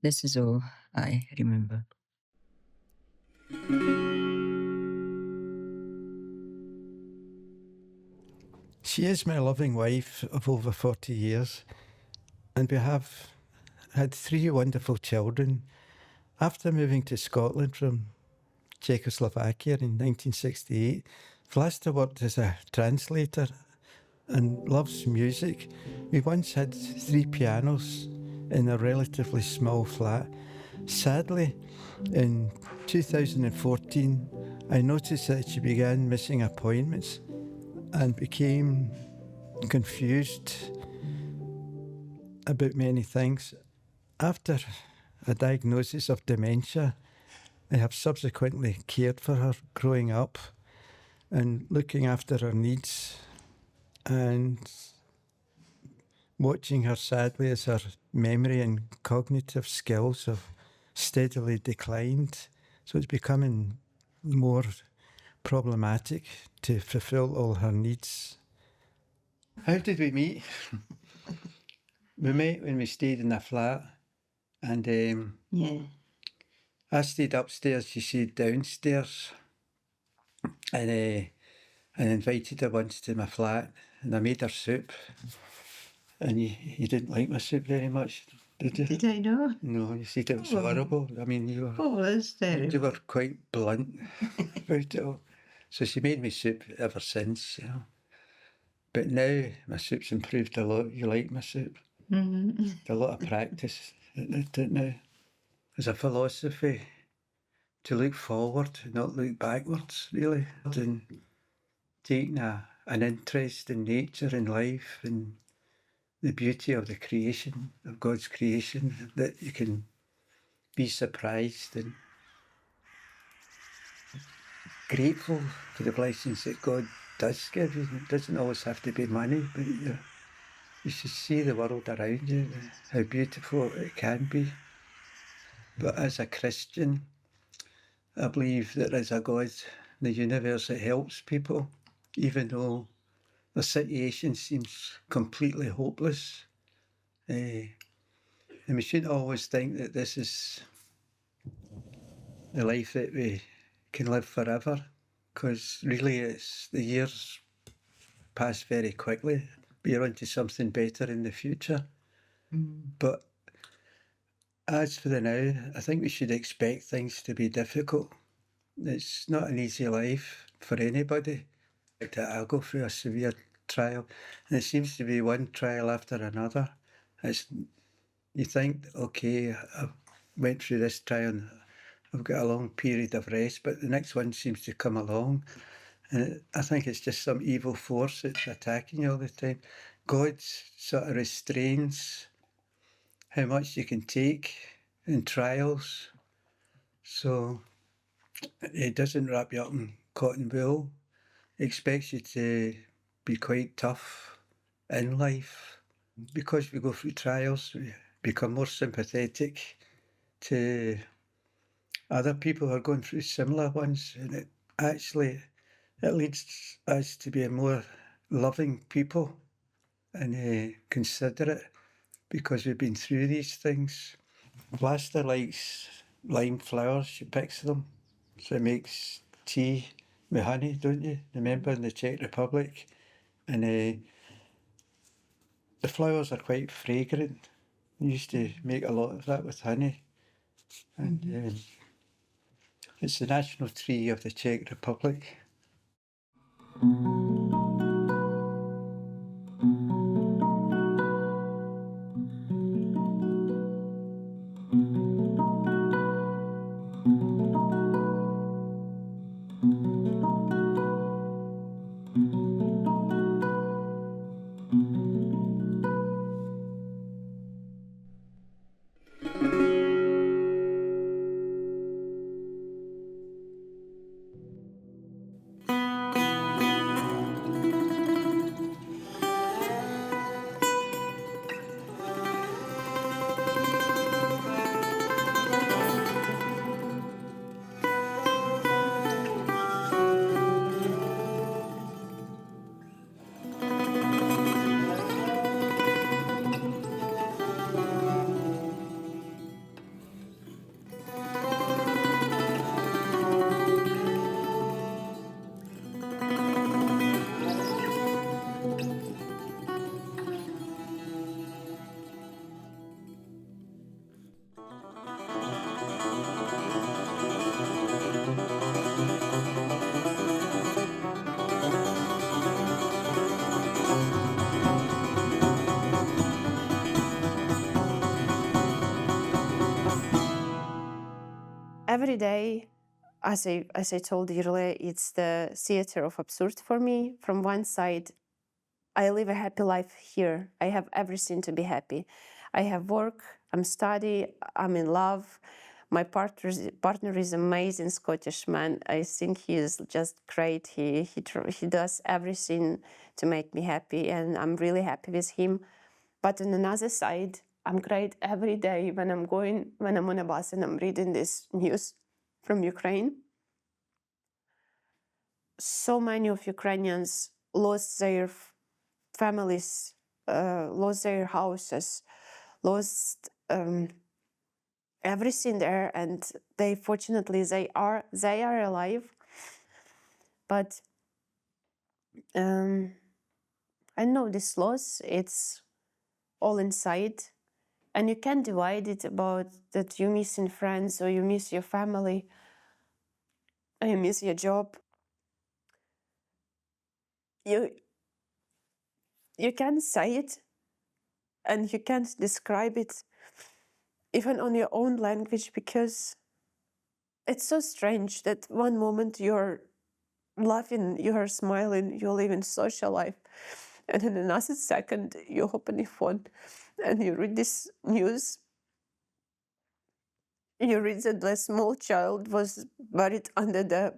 This is all I remember. She is my loving wife of over 40 years, and we have had three wonderful children. After moving to Scotland from Czechoslovakia in 1968, Vlasta worked as a translator and loves music. We once had three pianos in a relatively small flat. Sadly, in 2014, I noticed that she began missing appointments and became confused about many things. After a diagnosis of dementia, I have subsequently cared for her growing up and looking after her needs and watching her sadly as her memory and cognitive skills have steadily declined. So it's becoming more problematic to fulfill all her needs. How did we meet? We met when we stayed in a flat, and Yeah. I stayed upstairs, she stayed downstairs, and I invited her once to my flat, and I made her soup, and you didn't like my soup very much, did you? Did I not? No, you said it was Oh. horrible. I mean, you Oh, that's terrible. were quite blunt about it all. So she made me soup ever since, you know. But now my soup's improved a lot. You like my soup? Mm-hmm. A lot of practice at it now. There's a philosophy to look forward, not look backwards, really. And taking an interest in nature and life and the beauty of the creation, of God's creation, that you can be surprised and grateful for the blessings that God does give you. It doesn't always have to be money, but you should see the world around you, how beautiful it can be. But as a Christian, I believe that there's a God in the universe that helps people, even though the situation seems completely hopeless. And we shouldn't always think that this is the life that we can live forever, because really the years pass very quickly. We're on to something better in the future. But as for the now, I think we should expect things to be difficult. It's not an easy life for anybody. I'll go through a severe trial, and it seems to be one trial after another. You think, okay, I've went through this trial and I've got a long period of rest, but the next one seems to come along. And I think it's just some evil force that's attacking you all the time. God sort of restrains how much you can take in trials. So it doesn't wrap you up in cotton wool. It expects you to be quite tough in life. Because we go through trials, we become more sympathetic to other people who are going through similar ones. And it leads us to be a more loving people and considerate because we've been through these things. Vlasta likes lime flowers, she picks them. So it makes tea with honey, don't you? Remember in the Czech Republic? And the flowers are quite fragrant. We used to make a lot of that with honey. And it's the national tree of the Czech Republic. every day, as I told you earlier, it's the theater of absurd for me. From one side, I live a happy life here. I have everything to be happy. I have work, I'm study, I'm in love. My partner is amazing Scottish man. I think he is just great. He does everything to make me happy, and I'm really happy with him. But on another side, I'm great every day when I'm on a bus and I'm reading this news from Ukraine. So many of Ukrainians lost their families, lost their houses, lost everything there, and fortunately they are alive. But I know this loss, it's all inside, and you can't divide it about that you missing friends or you miss your family or you miss your job. You can't say it, and you can't describe it even on your own language, because it's so strange that one moment you're laughing, you are smiling, you live in social life, and in another second you open your phone and you read this news. You read that a small child was buried under the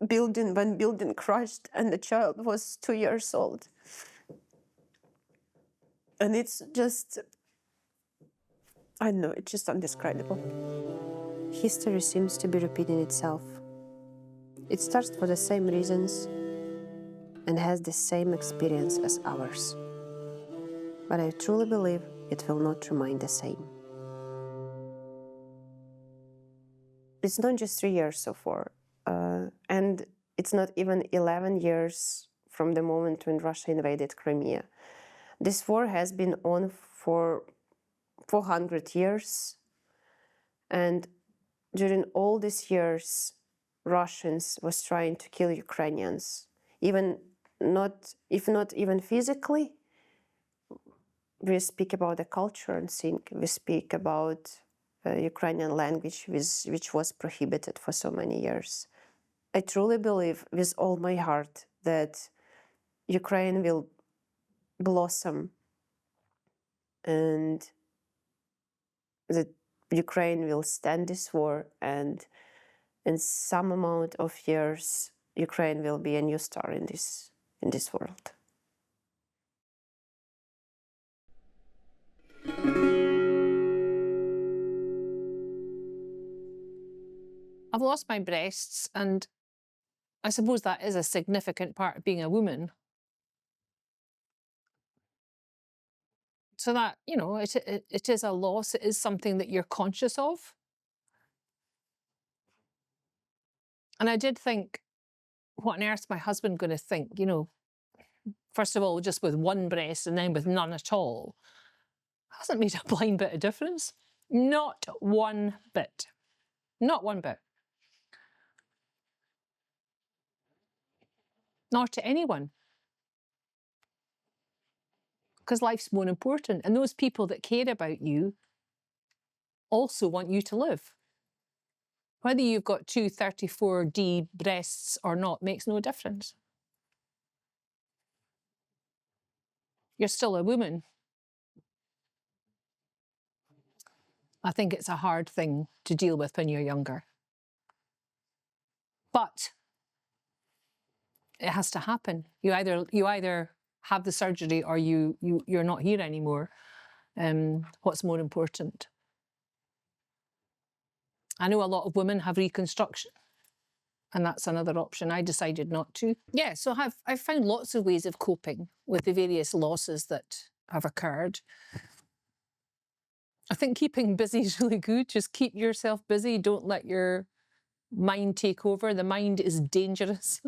building when building crashed, and the child was 2 years old. And it's just, I don't know, it's just undescribable. History seems to be repeating itself. It starts for the same reasons and has the same experience as ours. But I truly believe it will not remain the same. It's not just 3 years so far, and it's not even 11 years from the moment when Russia invaded Crimea. This war has been on for 400 years, and during all these years, Russians was trying to kill Ukrainians, if not even physically. We speak about the culture and think, we speak about Ukrainian language, which was prohibited for so many years. I truly believe with all my heart that Ukraine will blossom and that Ukraine will stand this war, and in some amount of years, Ukraine will be a new star in this world. I've lost my breasts, and I suppose that is a significant part of being a woman. So that, you know, it is a loss, it is something that you're conscious of. And I did think, what on earth's my husband going to think, you know, first of all, just with one breast and then with none at all. Hasn't made a blind bit of difference. Not one bit. Not one bit. Nor to anyone. Because life's more important. And those people that care about you also want you to live. Whether you've got two 34D breasts or not makes no difference. You're still a woman. I think it's a hard thing to deal with when you're younger. But it has to happen. You either have the surgery or you're not here anymore. What's more important? I know a lot of women have reconstruction, and that's another option. I decided not to. Yeah, so I've found lots of ways of coping with the various losses that have occurred. I think keeping busy is really good. Just keep yourself busy. Don't let your mind take over. The mind is dangerous.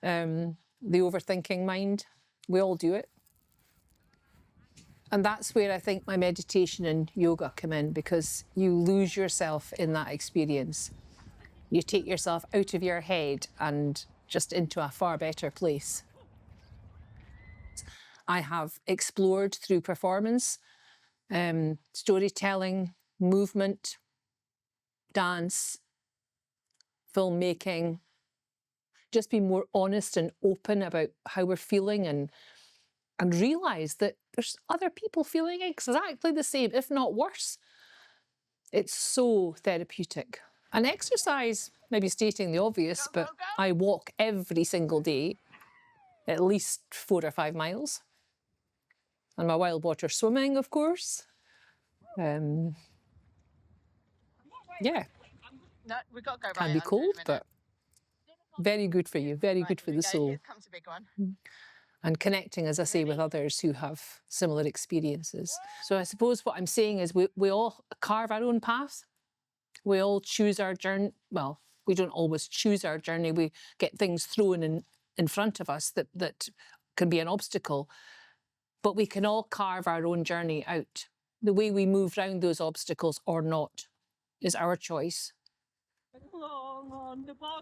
The overthinking mind. We all do it. And that's where I think my meditation and yoga come in, because you lose yourself in that experience. You take yourself out of your head and just into a far better place. I have explored through performance, storytelling, movement, dance, filmmaking, just be more honest and open about how we're feeling and realise that there's other people feeling exactly the same, if not worse. It's so therapeutic. And exercise, maybe stating the obvious, but I walk every single day, at least 4 or 5 miles. And my wild water swimming, of course. Yeah, No, we've got to go can right be under in a cold, minute. but very good for you, very Right, good for here we the go. soul. Here comes a big one. And connecting, as I say, with others who have similar experiences. So I suppose what I'm saying is we all carve our own path. We all choose our journey. Well, we don't always choose our journey. We get things thrown in front of us that can be an obstacle. But we can all carve our own journey out. The way we move around those obstacles or not is our choice.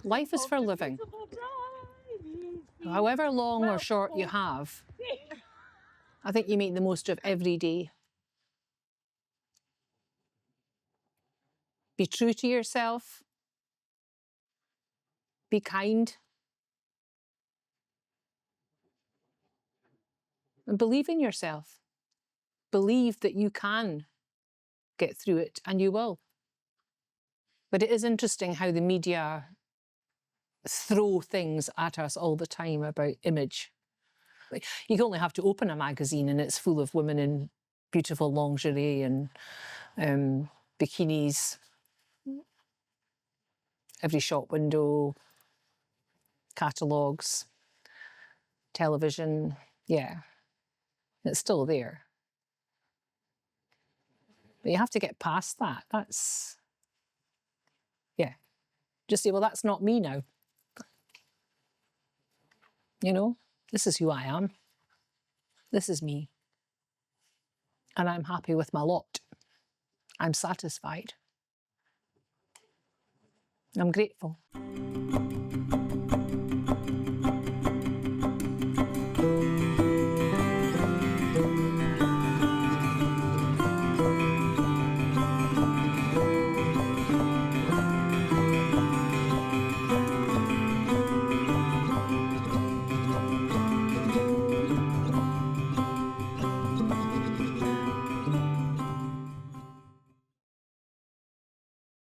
Life is for living. However long or short you have, I think you make the most of every day. Be true to yourself. Be kind. And believe in yourself. Believe that you can get through it, and you will. But it is interesting how the media throw things at us all the time about image. You only have to open a magazine and it's full of women in beautiful lingerie and bikinis. Every shop window, catalogues, television, yeah, it's still there. But you have to get past that. That's, yeah. Just say, well, that's not me now. You know, this is who I am. This is me. And I'm happy with my lot. I'm satisfied. I'm grateful.